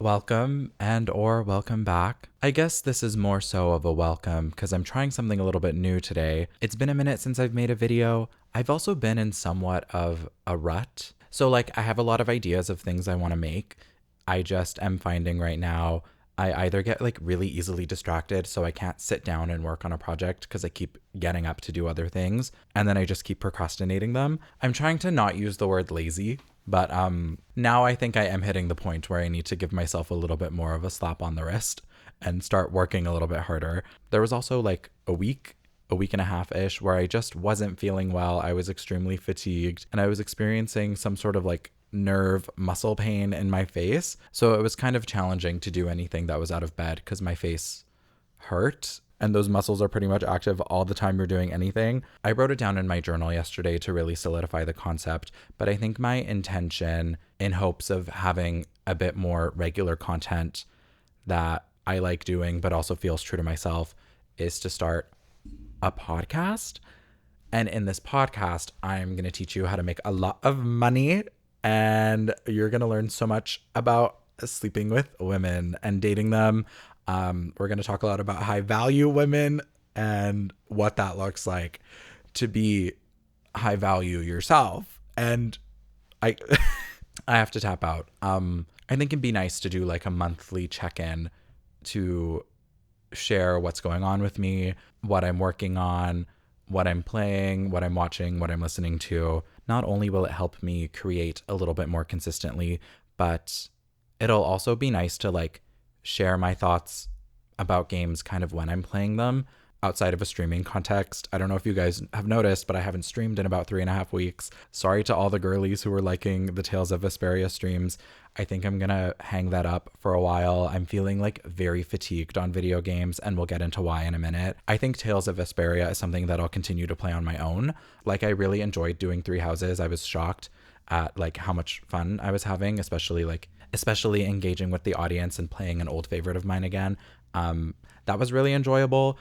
Welcome and/or welcome back. I guess this is more so of a welcome because I'm trying something a little bit new today. It's been a minute since I've made a video. I've also been in somewhat of a rut. So, I have a lot of ideas of things I want to make. I just am finding right now I either get really easily distracted, so I can't sit down and work on a project because I keep getting up to do other things, and then I just keep procrastinating them. I'm trying to not use the word lazy, but now I think I am hitting the point where I need to give myself a little bit more of a slap on the wrist and start working a little bit harder. There was also a week and a half ish, where I just wasn't feeling well. I was extremely fatigued and I was experiencing some sort of nerve muscle pain in my face. So it was kind of challenging to do anything that was out of bed because my face hurt. And those muscles are pretty much active all the time you're doing anything. I wrote it down in my journal yesterday to really solidify the concept, but I think my intention, in hopes of having a bit more regular content that I like doing but also feels true to myself, is to start a podcast. And in this podcast, I'm going to teach you how to make a lot of money, and you're going to learn so much about sleeping with women and dating them. We're going to talk a lot about high value women and what that looks like to be high value yourself. And I I have to tap out. I think it'd be nice to do a monthly check-in to share what's going on with me, what I'm working on, what I'm playing, what I'm watching, what I'm listening to. Not only will it help me create a little bit more consistently, but it'll also be nice to share my thoughts about games kind of when I'm playing them outside of a streaming context. I don't know if you guys have noticed, but I haven't streamed in about 3.5 weeks. Sorry to all the girlies who were liking the Tales of Vesperia streams. I think I'm gonna hang that up for a while. I'm feeling very fatigued on video games, and we'll get into why in a minute. I think Tales of Vesperia is something that I'll continue to play on my own. I really enjoyed doing Three Houses. I was shocked at how much fun I was having, especially engaging with the audience and playing an old favorite of mine again. That was really enjoyable.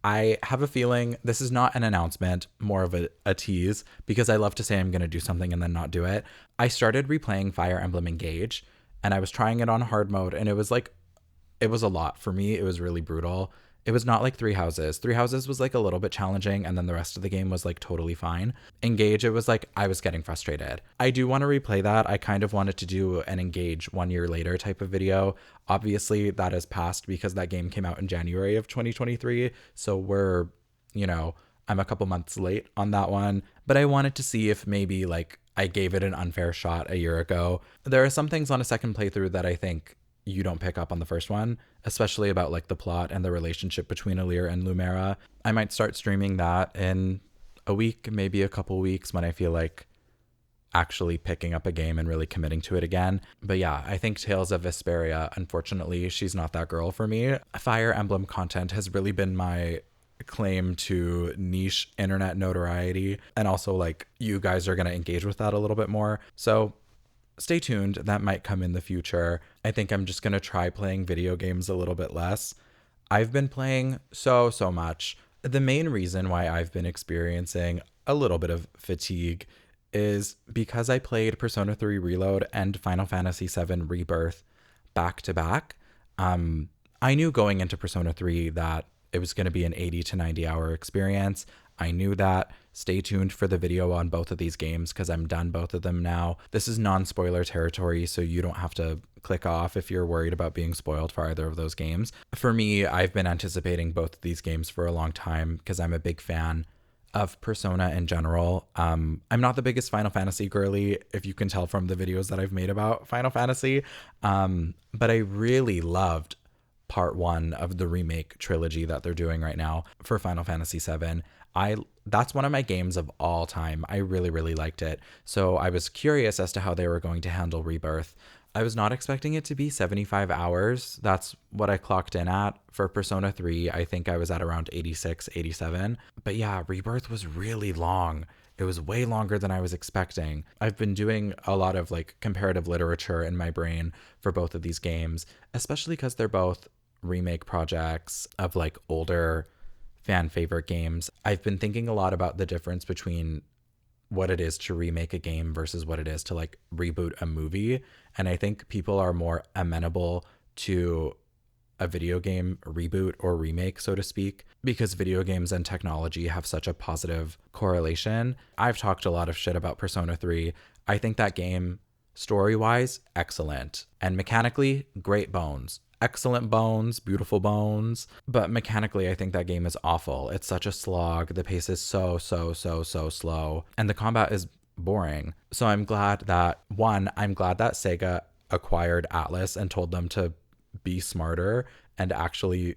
I have a feeling this is not an announcement, more of a tease, because I love to say I'm going to do something and then not do it. I started replaying Fire Emblem Engage, and I was trying it on hard mode, and it was a lot for me. It was really brutal. It was not like Three Houses. Three Houses was a little bit challenging, and then the rest of the game was totally fine. Engage, it was I was getting frustrated. I do want to replay that. I kind of wanted to do an Engage 1 year later type of video. Obviously, that has passed because that game came out in January of 2023. So I'm a couple months late on that one. But I wanted to see if maybe I gave it an unfair shot a year ago. There are some things on a second playthrough that I think you don't pick up on the first one, especially about the plot and the relationship between Alir and Lumera. I might start streaming that in a week, maybe a couple weeks, when I feel actually picking up a game and really committing to it again. But yeah, I think Tales of Vesperia, unfortunately, she's not that girl for me. Fire Emblem content has really been my claim to niche internet notoriety, and also you guys are going to engage with that a little bit more. So stay tuned. That might come in the future. I think I'm just going to try playing video games a little bit less. I've been playing so much. The main reason why I've been experiencing a little bit of fatigue is because I played Persona 3 Reload and Final Fantasy 7 Rebirth back to back. I knew going into Persona 3 that it was going to be an 80 to 90 hour experience. I knew that. Stay tuned for the video on both of these games because I'm done both of them now. This is non-spoiler territory, so you don't have to click off if you're worried about being spoiled for either of those games. For me, I've been anticipating both of these games for a long time because I'm a big fan of Persona in general. I'm not the biggest Final Fantasy girly, if you can tell from the videos that I've made about Final Fantasy, but I really loved part 1 of the remake trilogy that they're doing right now for Final Fantasy 7. That's one of my games of all time. I really liked it. So I was curious as to how they were going to handle Rebirth. I was not expecting it to be 75 hours. That's what I clocked in at. For Persona 3, I think I was at around 86, 87. But yeah, Rebirth was really long. It was way longer than I was expecting. I've been doing a lot of comparative literature in my brain for both of these games, especially because they're both remake projects of older fan favorite games. I've been thinking a lot about the difference between what it is to remake a game versus what it is to like reboot a movie. And I think people are more amenable to a video game reboot or remake, so to speak, because video games and technology have such a positive correlation. I've talked a lot of shit about Persona 3. I think that game, story-wise, excellent. And mechanically, great bones. Excellent bones, beautiful bones. But mechanically, I think that game is awful. It's such a slog. The pace is so slow. And the combat is boring. So I'm glad that, I'm glad that Sega acquired Atlas and told them to be smarter and actually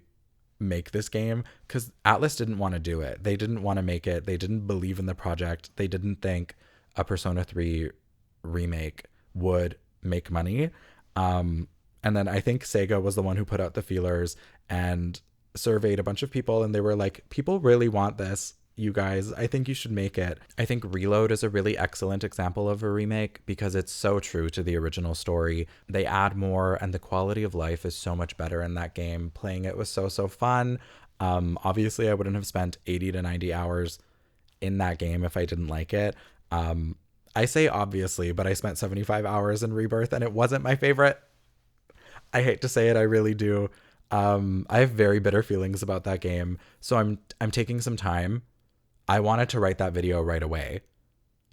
make this game, because Atlas didn't want to do it. They didn't want to make it. They didn't believe in the project. They didn't think a Persona 3 remake would make money. And then I think Sega was the one who put out the feelers and surveyed a bunch of people, and they were like, people really want this. You guys, I think you should make it. I think Reload is a really excellent example of a remake because it's so true to the original story. They add more, and the quality of life is so much better in that game. Playing it was so fun. Obviously, I wouldn't have spent 80 to 90 hours in that game if I didn't like it. I say obviously, but I spent 75 hours in Rebirth, and it wasn't my favorite. I hate to say it, I really do. I have very bitter feelings about that game, so I'm taking some time. I wanted to write that video right away.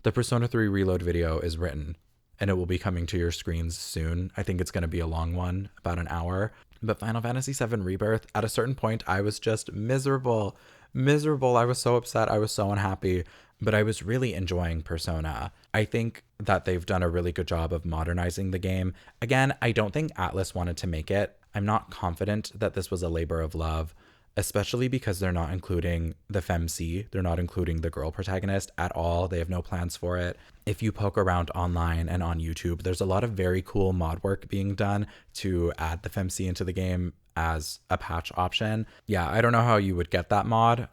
The Persona 3 Reload video is written, and it will be coming to your screens soon. I think it's going to be a long one, about an hour. But Final Fantasy VII Rebirth, at a certain point, I was just miserable. I was so upset. I was so unhappy. But I was really enjoying Persona. I think that they've done a really good job of modernizing the game. Again, I don't think Atlas wanted to make it. I'm not confident that this was a labor of love, especially because they're not including the femc. They're not including the girl protagonist at all. They have no plans for it. If you poke around online and on YouTube, there's a lot of very cool mod work being done to add the femc into the game as a patch option. Yeah, I don't know how you would get that mod.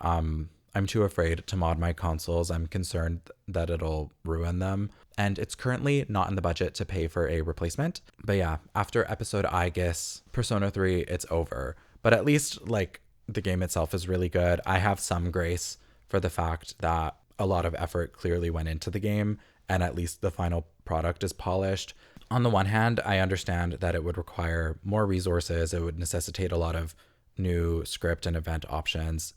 I'm too afraid to mod my consoles. I'm concerned that it'll ruin them. And it's currently not in the budget to pay for a replacement. But yeah, after episode Aegis, Persona 3, it's over. But at least like the game itself is really good. I have some grace for the fact that a lot of effort clearly went into the game, and at least the final product is polished. On the one hand, I understand that it would require more resources. It would necessitate a lot of new script and event options,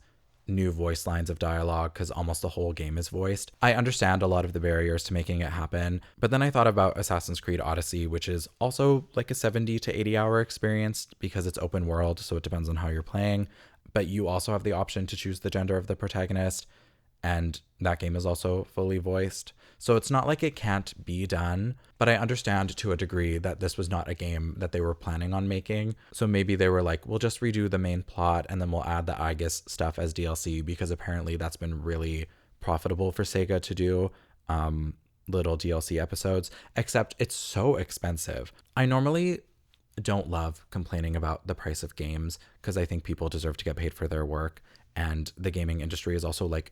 new voice lines of dialogue, because almost the whole game is voiced. I understand a lot of the barriers to making it happen, but then I thought about Assassin's Creed Odyssey, which is also like a 70 to 80 hour experience because it's open world, so it depends on how you're playing, but you also have the option to choose the gender of the protagonist, and that game is also fully voiced. So it's not like it can't be done, but I understand to a degree that this was not a game that they were planning on making. So maybe they were like, we'll just redo the main plot and then we'll add the Aegis stuff as DLC, because apparently that's been really profitable for Sega to do little DLC episodes, except it's so expensive. I normally don't love complaining about the price of games because I think people deserve to get paid for their work, and the gaming industry is also like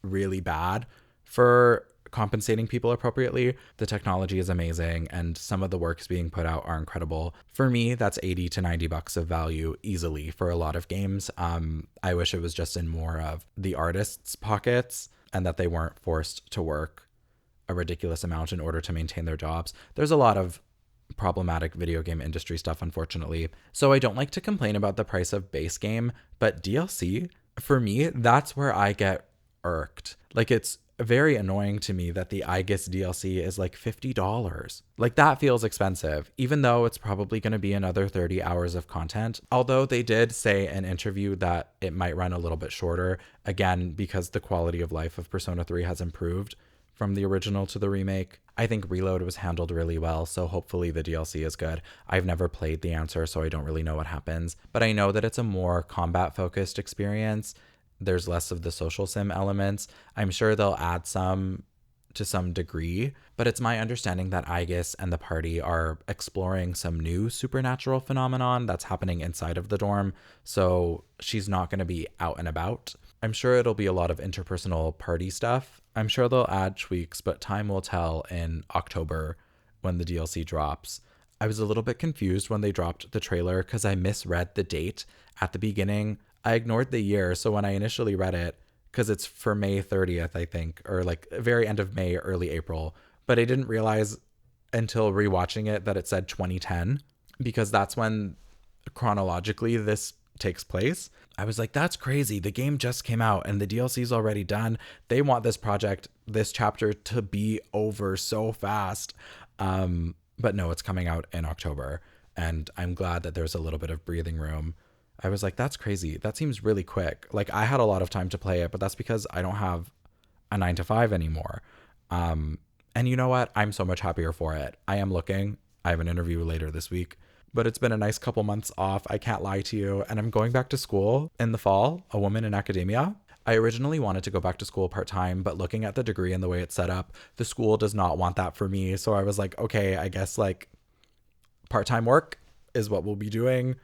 really bad for compensating people appropriately. The technology is amazing and some of the works being put out are incredible. For me, that's 80 to 90 bucks of value easily for a lot of games. I wish it was just in more of the artists' pockets and that they weren't forced to work a ridiculous amount in order to maintain their jobs. There's a lot of problematic video game industry stuff, unfortunately. So I don't like to complain about the price of base game, but DLC, for me, that's where I get irked. Like, it's very annoying to me that the Aegis DLC is like $50. Like, that feels expensive, even though it's probably going to be another 30 hours of content. Although they did say in an interview that it might run a little bit shorter, again, because the quality of life of Persona 3 has improved from the original to the remake. I think Reload was handled really well, so hopefully the DLC is good. I've never played The Answer, so I don't really know what happens, but I know that it's a more combat-focused experience. There's less of the social sim elements. I'm sure they'll add some to some degree, but it's my understanding that Aegis and the party are exploring some new supernatural phenomenon that's happening inside of the dorm, so she's not going to be out and about. I'm sure it'll be a lot of interpersonal party stuff. I'm sure they'll add tweaks, but time will tell in October when the DLC drops. I was a little bit confused when they dropped the trailer because I misread the date at the beginning. I ignored the year, so when I initially read it, because it's for May 30th, I think, or like very end of May, early April. But I didn't realize until rewatching it that it said 2010, because that's when chronologically this takes place. I was like, that's crazy. The game just came out and the DLC is already done. They want this project, this chapter to be over so fast. But no, it's coming out in October. And I'm glad that there's a little bit of breathing room. I was like, that's crazy. That seems really quick. Like, I had a lot of time to play it, but that's because I don't have a 9 to 5 anymore. And you know what? I'm so much happier for it. I am looking. I have an interview later this week, but it's been a nice couple months off. I can't lie to you. And I'm going back to school in the fall, a woman in academia. I originally wanted to go back to school part-time, but looking at the degree and the way it's set up, the school does not want that for me. So I was like, okay, I guess like part-time work is what we'll be doing.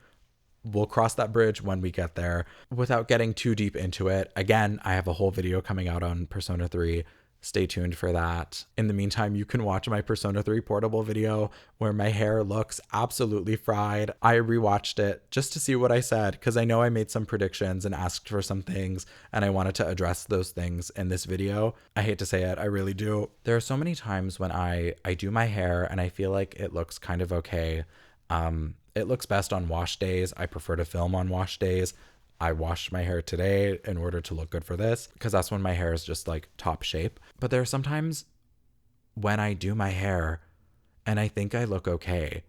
We'll cross that bridge when we get there. Without getting too deep into it, again, I have a whole video coming out on Persona 3. Stay tuned for that. In the meantime, you can watch my Persona 3 portable video where my hair looks absolutely fried. I rewatched it just to see what I said, because I know I made some predictions and asked for some things, and I wanted to address those things in this video. I hate to say it, I really do. There are so many times when I do my hair and I feel like it looks kind of okay. It looks best on wash days. I prefer to film on wash days. I washed my hair today in order to look good for this, because that's when my hair is just like top shape. But there are sometimes when I do my hair and I think I look okay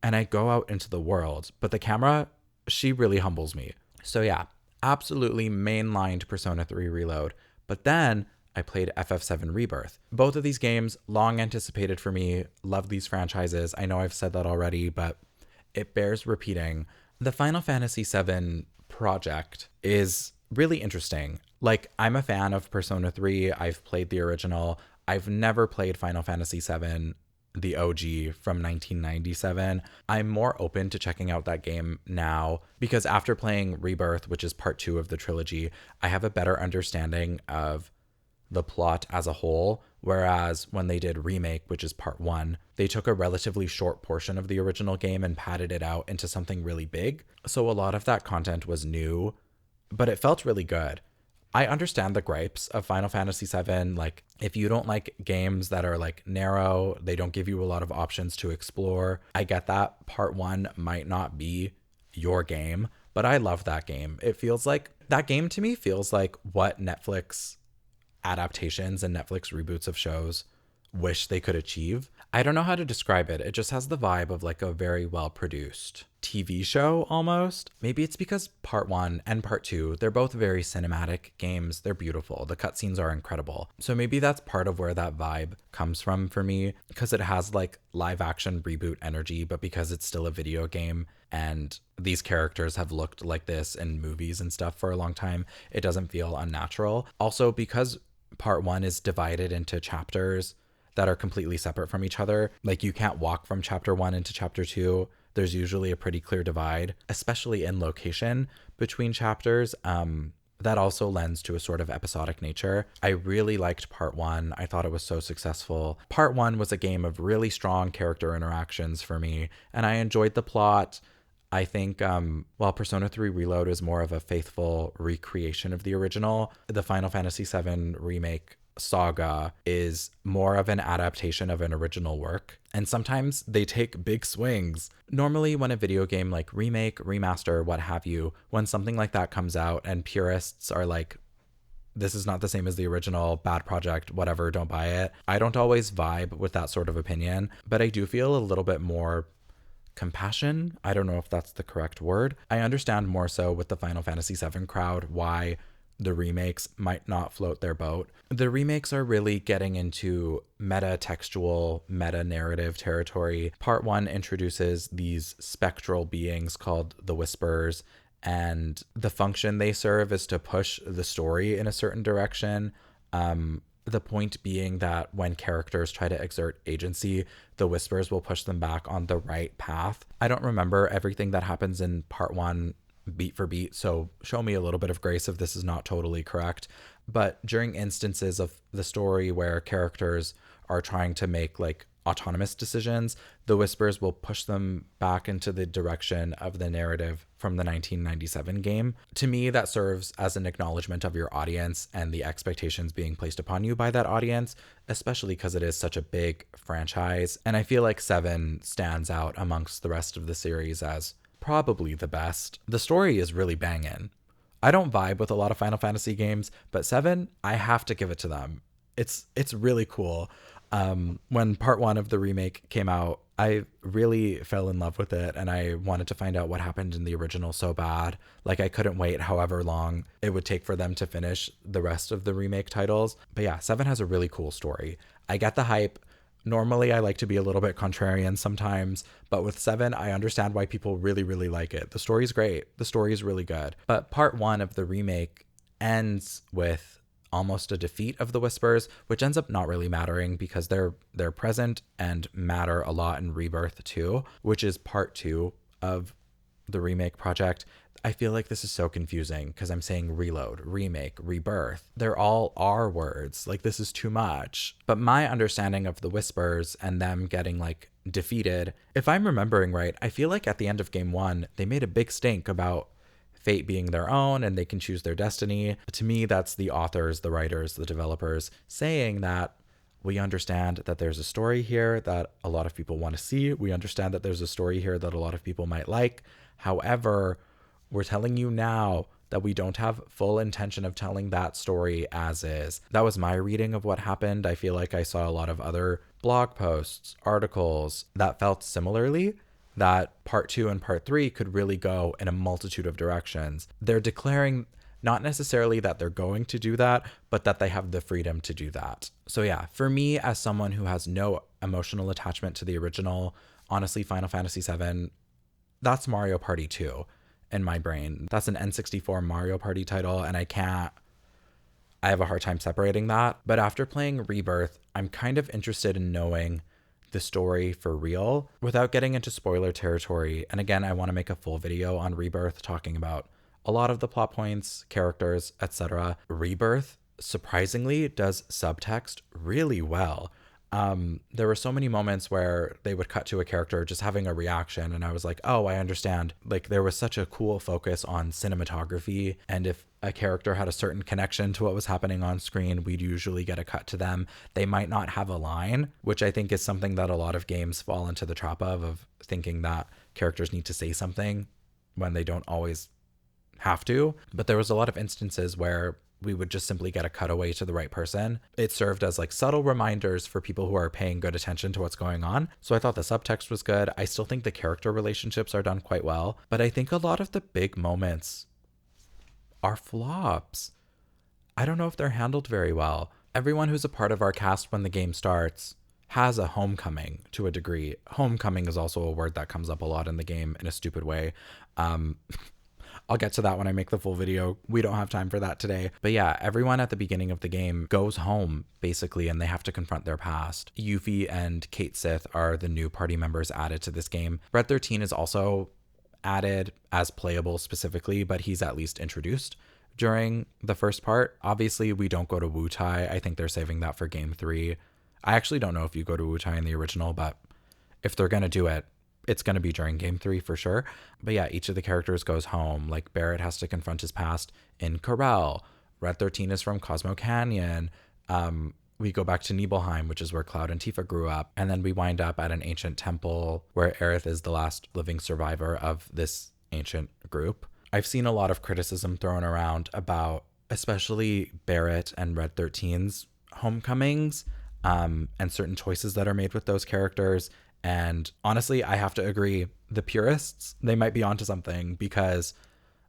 and I go out into the world, but the camera, she really humbles me. So yeah, absolutely mainlined Persona 3 Reload. But then I played FF7 Rebirth. Both of these games, long anticipated for me. Love these franchises. I know I've said that already, but it bears repeating. The Final Fantasy VII project is really interesting. Like, I'm a fan of Persona 3. I've played the original. I've never played Final Fantasy VII, the OG from 1997. I'm more open to checking out that game now because after playing Rebirth, which is part 2 of the trilogy, I have a better understanding of the plot as a whole. Whereas when they did Remake, which is part 1, they took a relatively short portion of the original game and padded it out into something really big. So a lot of that content was new, but it felt really good. I understand the gripes of Final Fantasy VII. Like, if you don't like games that are like narrow, they don't give you a lot of options to explore. I get that part 1 might not be your game, but I love that game. It feels like, that game to me feels like what Netflix adaptations and Netflix reboots of shows wish they could achieve. I don't know how to describe it. It just has the vibe of like a very well produced TV show almost. Maybe it's because part 1 and part 2, they're both very cinematic games. They're beautiful. The cutscenes are incredible. So maybe that's part of where that vibe comes from for me, because it has like live action reboot energy, but because it's still a video game and these characters have looked like this in movies and stuff for a long time, it doesn't feel unnatural. Also, because part 1 is divided into chapters that are completely separate from each other. Like, you can't walk from chapter 1 into chapter 2. There's usually a pretty clear divide, especially in location between chapters. That also lends to a sort of episodic nature. I really liked part 1. I thought it was so successful. Part 1 was a game of really strong character interactions for me, and I enjoyed the plot. I think while Persona 3 Reload is more of a faithful recreation of the original, the Final Fantasy VII Remake saga is more of an adaptation of an original work. And sometimes they take big swings. Normally when a video game like remake, remaster, what have you, when something like that comes out and purists are like, this is not the same as the original, bad project, whatever, don't buy it. I don't always vibe with that sort of opinion, but I do feel a little bit more compassion. I don't know if that's the correct word. I understand more so with the Final Fantasy VII crowd why the remakes might not float their boat. The remakes are really getting into meta-textual, meta-narrative territory. Part 1 introduces these spectral beings called the Whispers, and the function they serve is to push the story in a certain direction. The point being that when characters try to exert agency, the Whispers will push them back on the right path. I don't remember everything that happens in part 1 beat for beat, so show me a little bit of grace if this is not totally correct. But during instances of the story where characters are trying to make like autonomous decisions, the whispers will push them back into the direction of the narrative from the 1997 game. To me, that serves as an acknowledgement of your audience and the expectations being placed upon you by that audience, especially because it is such a big franchise. And I feel like 7 stands out amongst the rest of the series as probably the best. The story is really banging. I don't vibe with a lot of Final Fantasy games, but 7, I have to give it to them. It's really cool. When part 1 of the remake came out, I really fell in love with it and I wanted to find out what happened in the original so bad. Like I couldn't wait however long it would take for them to finish the rest of the remake titles. But yeah, 7 has a really cool story. I get the hype. Normally I like to be a little bit contrarian sometimes, but with 7, I understand why people really, really like it. The story's great. The story is really good. But part 1 of the remake ends with almost a defeat of the Whispers, which ends up not really mattering because they're present and matter a lot in Rebirth too, which is part 2 of the remake project. I feel like this is so confusing because I'm saying reload, remake, rebirth. They're all R words. Like this is too much. But my understanding of the Whispers and them getting like defeated, if I'm remembering right, I feel like at the end of game 1, they made a big stink about fate being their own and they can choose their destiny. To me, that's the authors, the writers, the developers saying that we understand that there's a story here that a lot of people want to see. We understand that there's a story here that a lot of people might like. However, we're telling you now that we don't have full intention of telling that story as is. That was my reading of what happened. I feel like I saw a lot of other blog posts, articles that felt similarly, that part 2 and part 3 could really go in a multitude of directions. They're declaring not necessarily that they're going to do that, but that they have the freedom to do that. So yeah, for me as someone who has no emotional attachment to the original, honestly, Final Fantasy VII, that's Mario Party 2 in my brain. That's an N64 Mario Party title, and I have a hard time separating that. But after playing Rebirth, I'm kind of interested in knowing the story for real without getting into spoiler territory. And again, I want to make a full video on Rebirth talking about a lot of the plot points, characters, etc. Rebirth surprisingly does subtext really well. There were so many moments where they would cut to a character just having a reaction and I was like, oh, I understand. Like there was such a cool focus on cinematography, and if a character had a certain connection to what was happening on screen, we'd usually get a cut to them. They might not have a line, which I think is something that a lot of games fall into the trap of thinking that characters need to say something when they don't always have to. But there was a lot of instances where we would just simply get a cutaway to the right person. It served as like subtle reminders for people who are paying good attention to what's going on. So I thought the subtext was good. I still think the character relationships are done quite well, but I think a lot of the big moments are flops. I don't know if they're handled very well. Everyone who's a part of our cast when the game starts has a homecoming to a degree. Homecoming is also a word that comes up a lot in the game in a stupid way. I'll get to that when I make the full video. We don't have time for that today. But yeah, everyone at the beginning of the game goes home, basically, and they have to confront their past. Yuffie and Kate Sith are the new party members added to this game. Red 13 is also added as playable specifically, but he's at least introduced during the first part. Obviously, we don't go to Wutai. I think they're saving that for game 3. I actually don't know if you go to Wutai in the original, but if they're going to do it, it's going to be during game 3 for sure. But yeah, each of the characters goes home. Like Barrett has to confront his past in Corel. Red 13 is from Cosmo Canyon. We go back to Nibelheim, which is where Cloud and Tifa grew up. And then we wind up at an ancient temple where Aerith is the last living survivor of this ancient group. I've seen a lot of criticism thrown around about especially Barrett and Red 13's homecomings, and certain choices that are made with those characters. And honestly, I have to agree, the purists, they might be onto something, because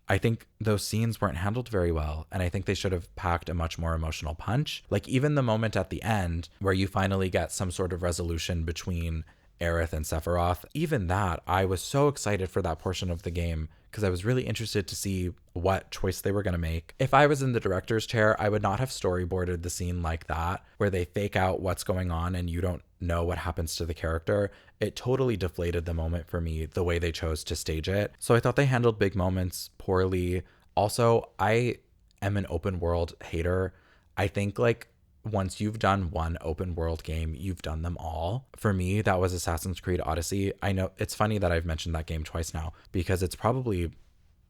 I think those scenes weren't handled very well. And I think they should have packed a much more emotional punch. Like even the moment at the end where you finally get some sort of resolution between Aerith and Sephiroth, even that, I was so excited for that portion of the game because I was really interested to see what choice they were going to make. If I was in the director's chair, I would not have storyboarded the scene like that, where they fake out what's going on and you don't know what happens to the character. It totally deflated the moment for me, the way they chose to stage it. So I thought they handled big moments poorly. Also, I am an open world hater. I think like once you've done one open world game, you've done them all. For me, that was Assassin's Creed Odyssey. I know it's funny that I've mentioned that game twice now because it's probably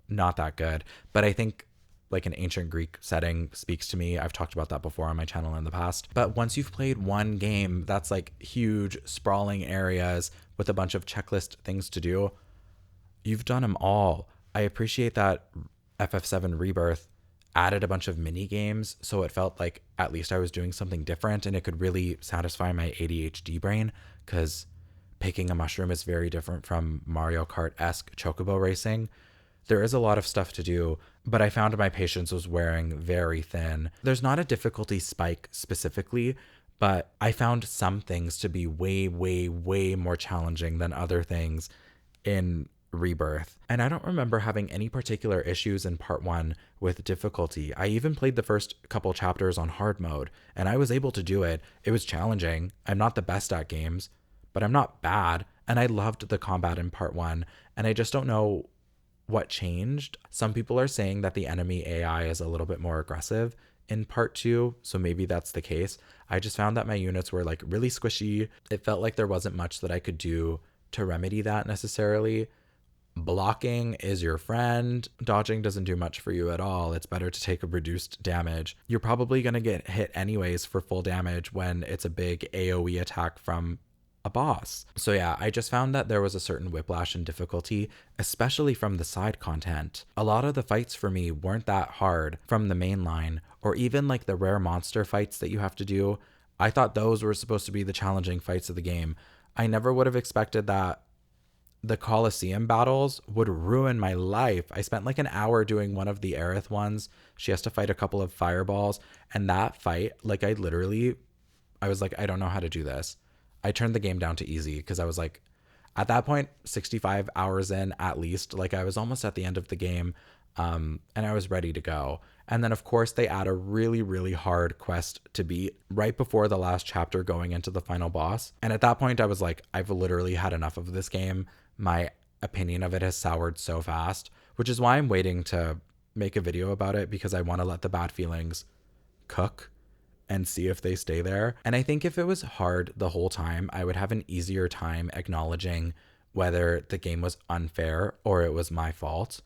not that good, but I think like an ancient Greek setting speaks to me. I've talked about that before on my channel in the past. But once you've played one game that's like huge, sprawling areas with a bunch of checklist things to do, you've done them all. I appreciate that FF7 Rebirth added a bunch of mini games, so it felt like at least I was doing something different and it could really satisfy my ADHD brain, because picking a mushroom is very different from Mario Kart-esque chocobo racing. There is a lot of stuff to do, but I found my patience was wearing very thin. There's not a difficulty spike specifically, but I found some things to be way, way, way more challenging than other things in Rebirth. And I don't remember having any particular issues in part 1 with difficulty. I even played the first couple chapters on hard mode, and I was able to do it. It was challenging. I'm not the best at games, but I'm not bad. And I loved the combat in part 1, and I just don't know what changed. Some people are saying that the enemy AI is a little bit more aggressive in part 2, so maybe that's the case. I just found that my units were like really squishy. It felt like there wasn't much that I could do to remedy that necessarily. Blocking is your friend. Dodging doesn't do much for you at all. It's better to take a reduced damage. You're probably going to get hit anyways for full damage when it's a big AoE attack from a boss. So yeah, I just found that there was a certain whiplash in difficulty, especially from the side content. A lot of the fights for me weren't that hard from the main line, or even like the rare monster fights that you have to do. I thought those were supposed to be the challenging fights of the game. I never would have expected that the Colosseum battles would ruin my life. I spent like an hour doing one of the Aerith ones. She has to fight a couple of fireballs, and that fight, like I was like, I don't know how to do this. I turned the game down to easy because I was like, at that point, 65 hours in at least, like I was almost at the end of the game, and I was ready to go. And then of course they add a really, really hard quest to beat right before the last chapter going into the final boss. And at that point I was like, I've literally had enough of this game. My opinion of it has soured so fast, which is why I'm waiting to make a video about it, because I want to let the bad feelings cook and see if they stay there. And I think if it was hard the whole time, I would have an easier time acknowledging whether the game was unfair or it was my fault.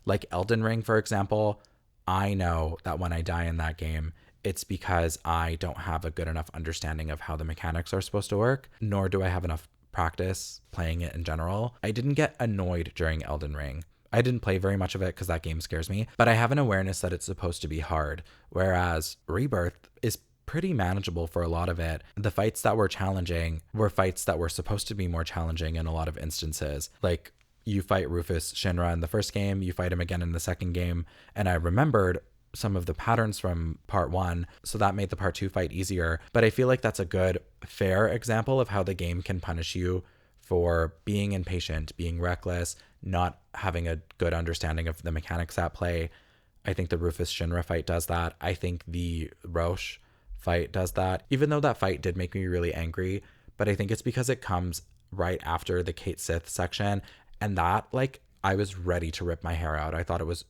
Like Elden Ring, for example, I know that when I die in that game, it's because I don't have a good enough understanding of how the mechanics are supposed to work, nor do I have enough practice playing it in general. I didn't get annoyed during Elden Ring. I didn't play very much of it because that game scares me, but I have an awareness that it's supposed to be hard, whereas Rebirth is pretty manageable for a lot of it. The fights that were challenging were fights that were supposed to be more challenging in a lot of instances. Like you fight Rufus Shinra in the first game, you fight him again in the second game, and I remembered some of the patterns from part 1, so that made the part 2 fight easier. But I feel like that's a good, fair example of how the game can punish you for being impatient, being reckless, not having a good understanding of the mechanics at play. I think the Rufus Shinra fight does that. I think the Roche fight does that, even though that fight did make me really angry. But I think it's because it comes right after the Kate Sith section, and that, like, I was ready to rip my hair out. I thought it was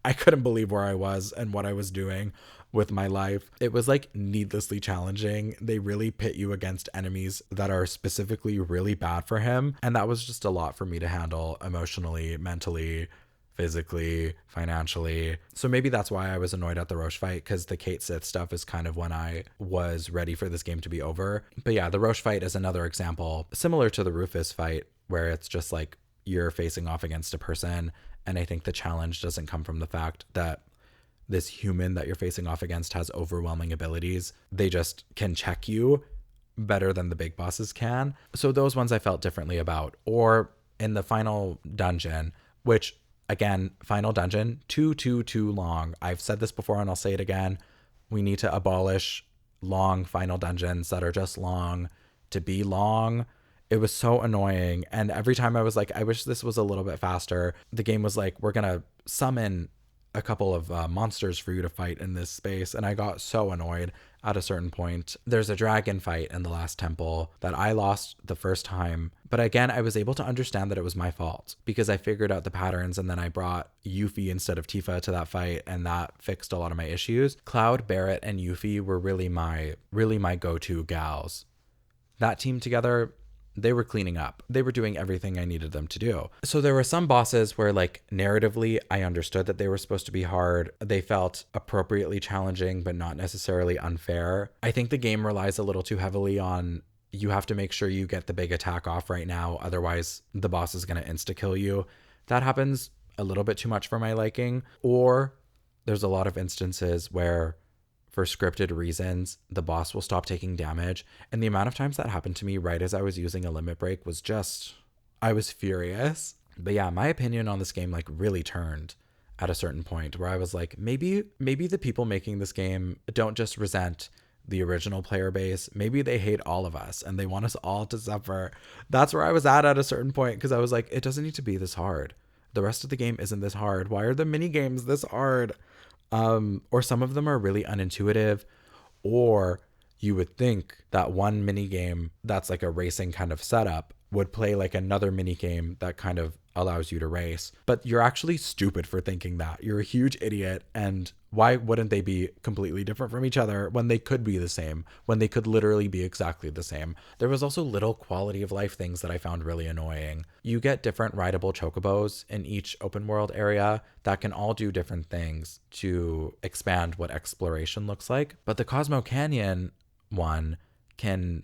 I couldn't believe where I was and what I was doing with my life. It was like needlessly challenging. They really pit you against enemies that are specifically really bad for him. And that was just a lot for me to handle emotionally, mentally, physically, financially. So maybe that's why I was annoyed at the Roche fight, because the Kate Sith stuff is kind of when I was ready for this game to be over. But yeah, the Roche fight is another example similar to the Rufus fight, where it's just like you're facing off against a person. And I think the challenge doesn't come from the fact that this human that you're facing off against has overwhelming abilities. They just can check you better than the big bosses can. So those ones I felt differently about. Or in the final dungeon, which again, final dungeon, too long. I've said this before and I'll say it again. We need to abolish long final dungeons that are just long to be long. It was so annoying. And every time I was like, I wish this was a little bit faster. The game was like, we're going to summon a couple of monsters for you to fight in this space, and I got so annoyed at a certain point. There's a dragon fight in the last temple that I lost the first time, but again, I was able to understand that it was my fault because I figured out the patterns, and then I brought Yuffie instead of Tifa to that fight, and that fixed a lot of my issues. Cloud, Barrett, and Yuffie were really my go-to gals. That team together, they were cleaning up. They were doing everything I needed them to do. So there were some bosses where, like, narratively, I understood that they were supposed to be hard. They felt appropriately challenging, but not necessarily unfair. I think the game relies a little too heavily on you have to make sure you get the big attack off right now. Otherwise, the boss is going to insta-kill you. That happens a little bit too much for my liking. Or there's a lot of instances where, for scripted reasons, the boss will stop taking damage. And the amount of times that happened to me right as I was using a limit break was just, I was furious. But yeah, my opinion on this game like really turned at a certain point where I was like, maybe the people making this game don't just resent the original player base. Maybe they hate all of us and they want us all to suffer. That's where I was at a certain point, because I was like, it doesn't need to be this hard. The rest of the game isn't this hard. Why are the mini games this hard? Or some of them are really unintuitive, or you would think that one mini game that's like a racing kind of setup would play like another mini game that kind of allows you to race. But you're actually stupid for thinking that. You're a huge idiot. And why wouldn't they be completely different from each other when they could be the same, when they could literally be exactly the same? There was also little quality of life things that I found really annoying. You get different rideable chocobos in each open world area that can all do different things to expand what exploration looks like. But the Cosmo Canyon one can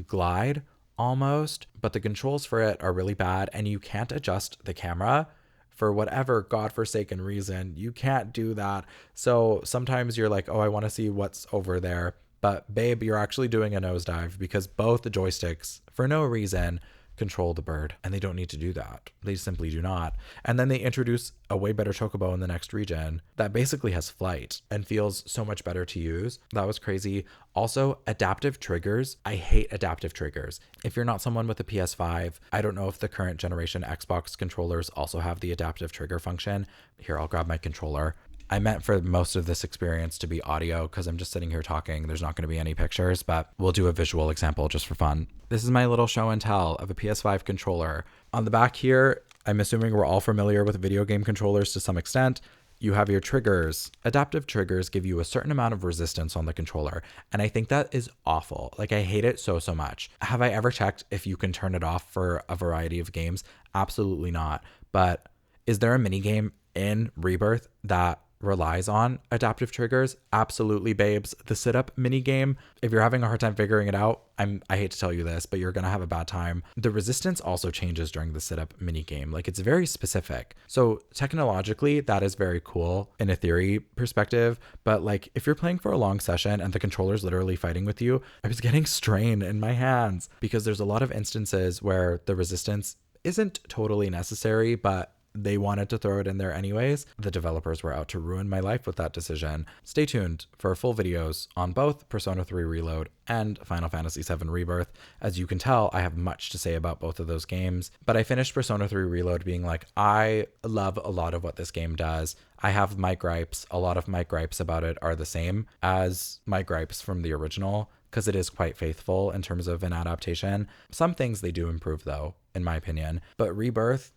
glide almost, but the controls for it are really bad, and you can't adjust the camera for whatever godforsaken reason. You can't do that. So sometimes you're like, oh, I want to see what's over there, but babe, you're actually doing a nosedive because both the joysticks, for no reason, control the bird, and they don't need to do that. They simply do not. And then they introduce a way better chocobo in the next region that basically has flight and feels so much better to use. That was crazy. Also, adaptive triggers. I hate adaptive triggers. If you're not someone with a PS5, I don't know if the current generation Xbox controllers also have the adaptive trigger function. Here, I'll grab my controller. I meant for most of this experience to be audio because I'm just sitting here talking. There's not going to be any pictures, but we'll do a visual example just for fun. This is my little show and tell of a PS5 controller. On the back here, I'm assuming we're all familiar with video game controllers to some extent. You have your triggers. Adaptive triggers give you a certain amount of resistance on the controller, and I think that is awful. Like, I hate it so much. Have I ever checked if you can turn it off for a variety of games? Absolutely not. But is there a mini game in Rebirth that relies on adaptive triggers? Absolutely, babes. The sit-up mini game, if you're having a hard time figuring it out, I hate to tell you this, but you're gonna have a bad time. The resistance also changes during the sit-up mini game. Like, it's very specific. So technologically, that is very cool in a theory perspective, but like, if you're playing for a long session and the controller's literally fighting with you, I was getting strain in my hands because there's a lot of instances where the resistance isn't totally necessary, but they wanted to throw it in there anyways. The developers were out to ruin my life with that decision. Stay tuned for full videos on both Persona 3 Reload and Final Fantasy 7 Rebirth. As you can tell, I have much to say about both of those games, but I finished Persona 3 Reload being like, I love a lot of what this game does. I have my gripes. A lot of my gripes about it are the same as my gripes from the original, because it is quite faithful in terms of an adaptation. Some things they do improve though, in my opinion, but Rebirth,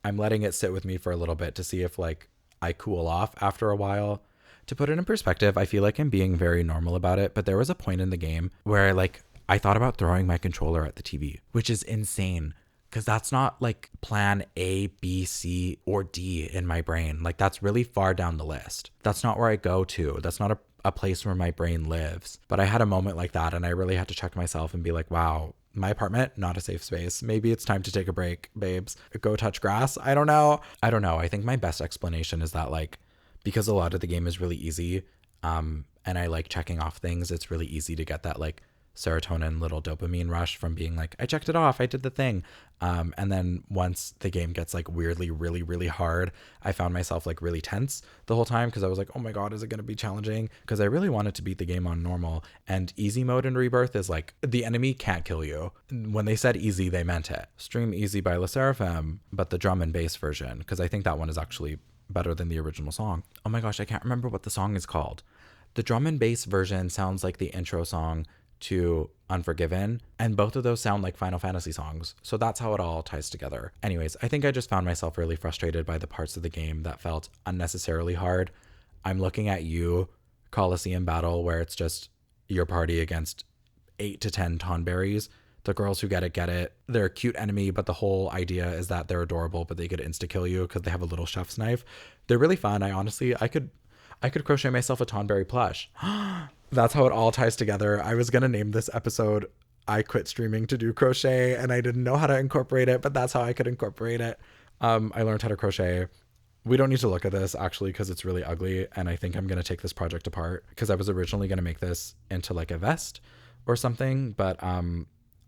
I'm letting it sit with me for a little bit to see if like I cool off after a while. To put it in perspective, I feel like I'm being very normal about it, but there was a point in the game where like I thought about throwing my controller at the TV, which is insane because that's not like plan A, B, C, or D in my brain. Like, that's really far down the list. That's not where I go to. That's not a place where my brain lives. But I had a moment like that, and I really had to check myself and be like, wow, my apartment, not a safe space. Maybe it's time to take a break, babes. Go touch grass. I don't know. I think my best explanation is that, like, because a lot of the game is really easy, and I like checking off things, it's really easy to get that like serotonin little dopamine rush from being like, I checked it off, I did the thing. And then once the game gets like weirdly, really, really hard, I found myself like really tense the whole time because I was like, oh my God, is it going to be challenging? Because I really wanted to beat the game on normal. And easy mode in Rebirth is like, the enemy can't kill you. When they said easy, they meant it. Stream Easy by LE SSERAFIM, but the drum and bass version, because I think that one is actually better than the original song. Oh my gosh, I can't remember what the song is called. The drum and bass version sounds like the intro song to Unforgiven, and both of those sound like Final Fantasy songs. So that's how it all ties together. Anyways, I think I just found myself really frustrated by the parts of the game that felt unnecessarily hard. I'm looking at you, Coliseum Battle, where it's just your party against 8 to 10 Tonberries. The girls who get it. They're a cute enemy, but the whole idea is that they're adorable, but they could insta-kill you because they have a little chef's knife. They're really fun. I could crochet myself a Tonberry plush. That's how it all ties together. I was going to name this episode I Quit Streaming to Do Crochet, and I didn't know how to incorporate it, but that's how I could incorporate it. I learned how to crochet. We don't need to look at this actually because it's really ugly, and I think I'm going to take this project apart because I was originally going to make this into like a vest or something, but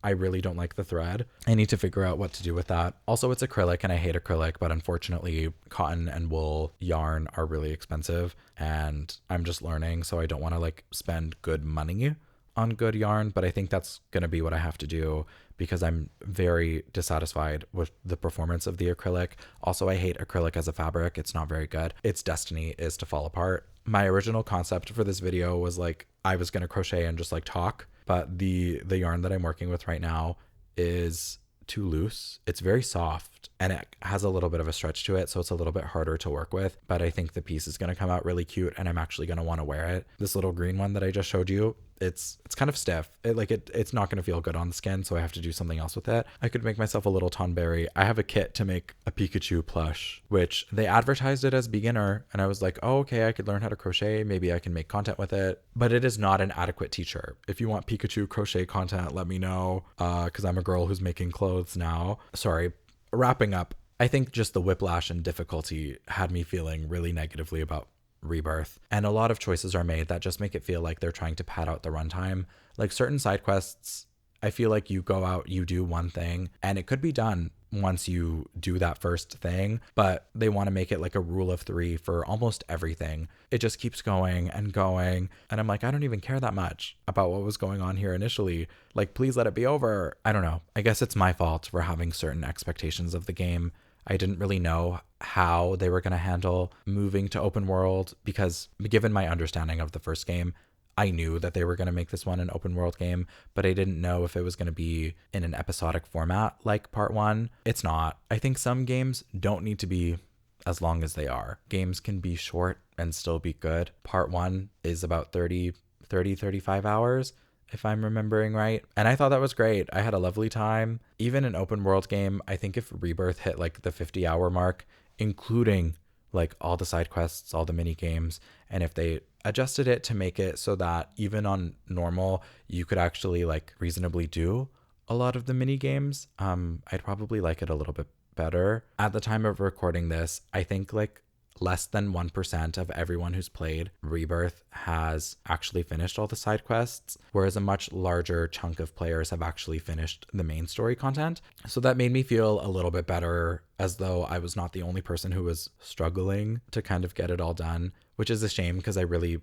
I really don't like the thread. I need to figure out what to do with that. Also, it's acrylic and I hate acrylic, but unfortunately cotton and wool yarn are really expensive and I'm just learning. So I don't want to like spend good money on good yarn, but I think that's going to be what I have to do because I'm very dissatisfied with the performance of the acrylic. Also, I hate acrylic as a fabric. It's not very good. Its destiny is to fall apart. My original concept for this video was like, I was going to crochet and just like talk, but the yarn that I'm working with right now is too loose. It's very soft and it has a little bit of a stretch to it, so it's a little bit harder to work with, but I think the piece is going to come out really cute and I'm actually going to want to wear it. This little green one that I just showed you, it's kind of stiff. It's not going to feel good on the skin, so I have to do something else with it. I could make myself a little Tonberry. I have a kit to make a Pikachu plush, which they advertised it as beginner, and I was like, oh, okay, I could learn how to crochet. Maybe I can make content with it, but it is not an adequate teacher. If you want Pikachu crochet content, let me know, because I'm a girl who's making clothes now. Sorry, wrapping up. I think just the whiplash and difficulty had me feeling really negatively about Rebirth, and a lot of choices are made that just make it feel like they're trying to pad out the runtime. Like certain side quests, I feel like you go out, you do one thing, and it could be done once you do that first thing, but they want to make it like a rule of 3 for almost everything. It just keeps going and going, and I'm like, I don't even care that much about what was going on here initially. Like, please let it be over. I don't know. I guess it's my fault for having certain expectations of the game. I didn't really know how they were going to handle moving to open world because given my understanding of the first game, I knew that they were going to make this one an open world game, but I didn't know if it was going to be in an episodic format like part 1. It's not. I think some games don't need to be as long as they are. Games can be short and still be good. Part 1 is about 35 hours. If I'm remembering right. And I thought that was great. I had a lovely time. Even an open world game, I think if Rebirth hit like the 50-hour mark, including like all the side quests, all the mini games, and if they adjusted it to make it so that even on normal, you could actually like reasonably do a lot of the mini games, I'd probably like it a little bit better. At the time of recording this, I think like less than 1% of everyone who's played Rebirth has actually finished all the side quests, whereas a much larger chunk of players have actually finished the main story content. So that made me feel a little bit better, as though I was not the only person who was struggling to kind of get it all done, which is a shame because I really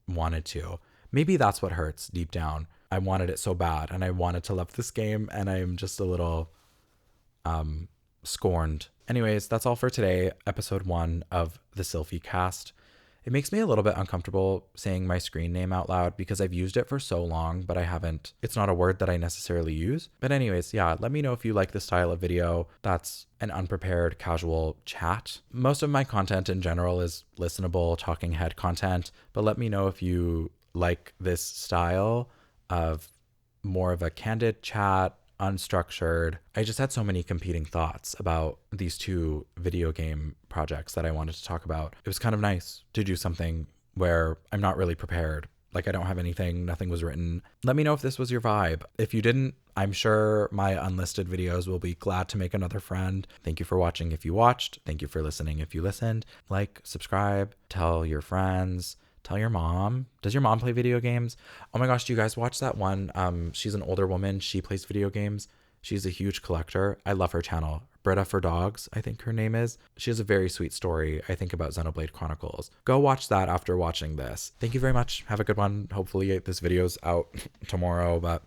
wanted to. Maybe that's what hurts deep down. I wanted it so bad and I wanted to love this game, and I'm just a little scorned. Anyways, that's all for today, episode 1 of the SylphieCast. It makes me a little bit uncomfortable saying my screen name out loud because I've used it for so long, but it's not a word that I necessarily use. But anyways, yeah, let me know if you like this style of video. That's an unprepared, casual chat. Most of my content in general is listenable, talking head content, but let me know if you like this style of more of a candid chat, unstructured. I just had so many competing thoughts about these 2 video game projects that I wanted to talk about. It was kind of nice to do something where I'm not really prepared. Like I don't have anything, nothing was written. Let me know if this was your vibe. If you didn't, I'm sure my unlisted videos will be glad to make another friend. Thank you for watching if you watched. Thank you for listening if you listened. Like, subscribe, tell your friends. Tell your mom. Does your mom play video games? Oh my gosh, do you guys watch that one? She's an older woman. She plays video games. She's a huge collector. I love her channel. Britta for Dogs, I think her name is. She has a very sweet story, I think, about Xenoblade Chronicles. Go watch that after watching this. Thank you very much. Have a good one. Hopefully this video's out tomorrow, but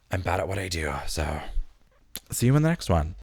I'm bad at what I do. So see you in the next one.